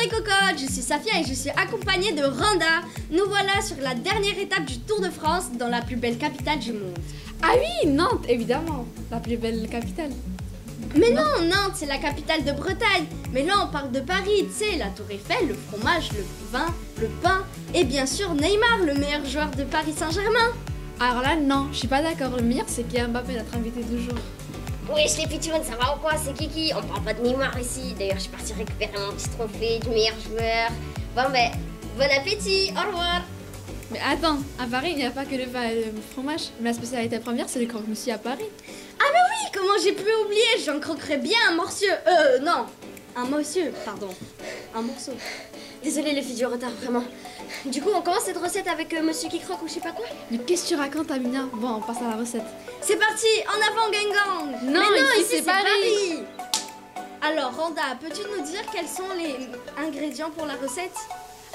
les cocottes, je suis Safia et je suis accompagnée de Randa. Nous voilà sur la dernière étape du Tour de France dans la plus belle capitale du monde. Ah oui, Nantes, évidemment, la plus belle capitale. Mais non, Nantes, c'est la capitale de Bretagne. Mais là, on parle de Paris, tu sais, la Tour Eiffel, le fromage, le vin, le pain et bien sûr Neymar, le meilleur joueur de Paris Saint-Germain. Alors là, non, je suis pas d'accord. Le meilleur, c'est Kylian Mbappé, notre invité du jour. Wesh les pitchounes, ça va ou quoi? C'est Kiki. On parle pas de Neymar ici. D'ailleurs, je suis partie récupérer mon petit trophée du meilleur joueur. Bon ben, bon appétit, au revoir. Mais attends, à Paris, il n'y a pas que le vin et le fromage. Mais la spécialité première, c'est les croque-monsieur à Paris. Ah mais oui, comment j'ai pu oublier? J'en croquerais bien un morceau. Non, un morceau, pardon. Un morceau. Désolée les filles du retard, vraiment. Du coup, on commence cette recette avec monsieur qui croque ou je sais pas quoi. Mais qu'est-ce que tu racontes, Amina? Bon, on passe à la recette. C'est parti, en avant gang gang. Non, mais non, ici, ici c'est Paris. Alors Randa, peux-tu nous dire quels sont les ingrédients pour la recette?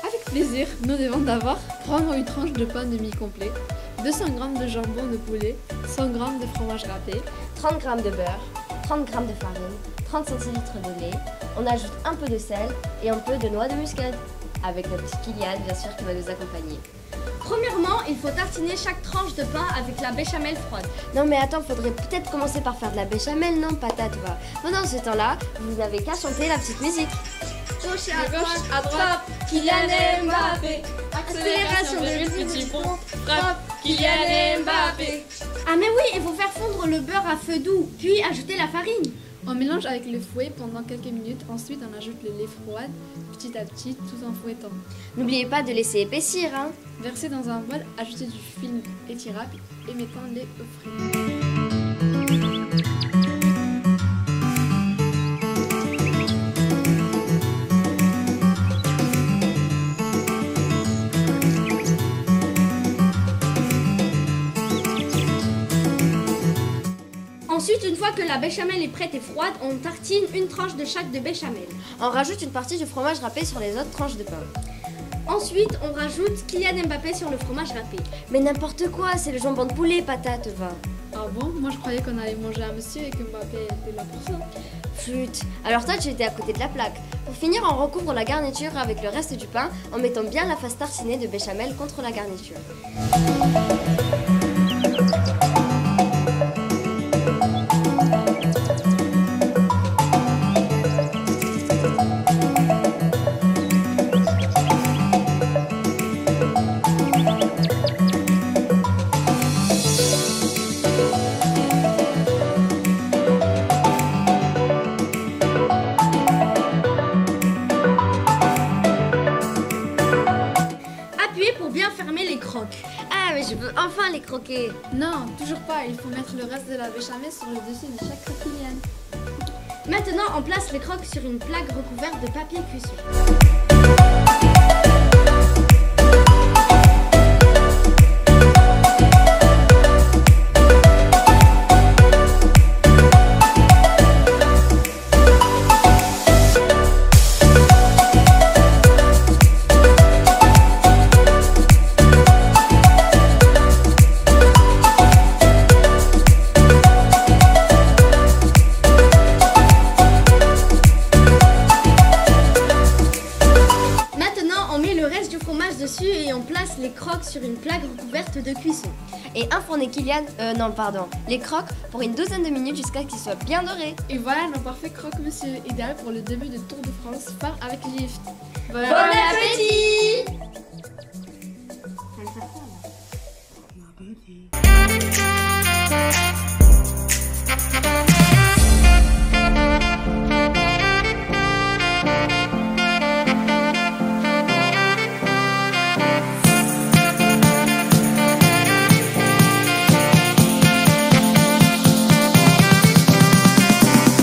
Avec plaisir, nous devons d'abord prendre une tranche de pain demi-complet, 200 g de jambon de poulet, 100 g de fromage râpé, 30 g de beurre, 30 g de farine, 30 cl de lait. On ajoute un peu de sel et un peu de noix de muscade. Avec notre petit Kylian, bien sûr, qui va nous accompagner. Premièrement, il faut tartiner chaque tranche de pain avec la béchamel froide. Non mais attends, faudrait peut-être commencer par faire de la béchamel, non patate va. Pendant ce temps-là, vous n'avez qu'à chanter la petite musique. Gauche De gauche à droite, Kylian Mbappé. accélération de petit pont, frappe, Kylian Mbappé. Ah mais oui, il faut faire fondre le beurre à feu doux, puis ajouter la farine. On mélange avec le fouet pendant quelques minutes, ensuite on ajoute le lait froid, petit à petit, tout en fouettant. N'oubliez pas de laisser épaissir, hein. Versez dans un bol, ajoutez du film étirable et mettons-les au frais. Ensuite, une fois que la béchamel est prête et froide, on tartine une tranche de chaque de béchamel. On rajoute une partie du fromage râpé sur les autres tranches de pain. Ensuite, on rajoute Kylian Mbappé sur le fromage râpé. Mais n'importe quoi, c'est le jambon de poulet, patate va. Ah bon? Moi je croyais qu'on allait manger un monsieur et que Mbappé était là pour ça. Flûte. Alors toi, tu étais à côté de la plaque. Pour finir, on recouvre la garniture avec le reste du pain en mettant bien la face tartinée de béchamel contre la garniture. Appuyez pour bien fermer les crocs. Ah, mais je peux enfin les croquer. Non, toujours pas, il faut mettre le reste de la béchamel sur le dessus de chaque Kylian. Maintenant, on place les crocs sur une plaque recouverte de papier cuisson. Dessus et on place les crocs sur une plaque recouverte de cuisson. Et enfourner Kylian, les crocs pour une douzaine de minutes jusqu'à qu'ils soient bien dorés. Et voilà nos parfaits croque-monsieur, idéal pour le début de Tour de France, part avec Lift. Bon appétit! Bon appétit.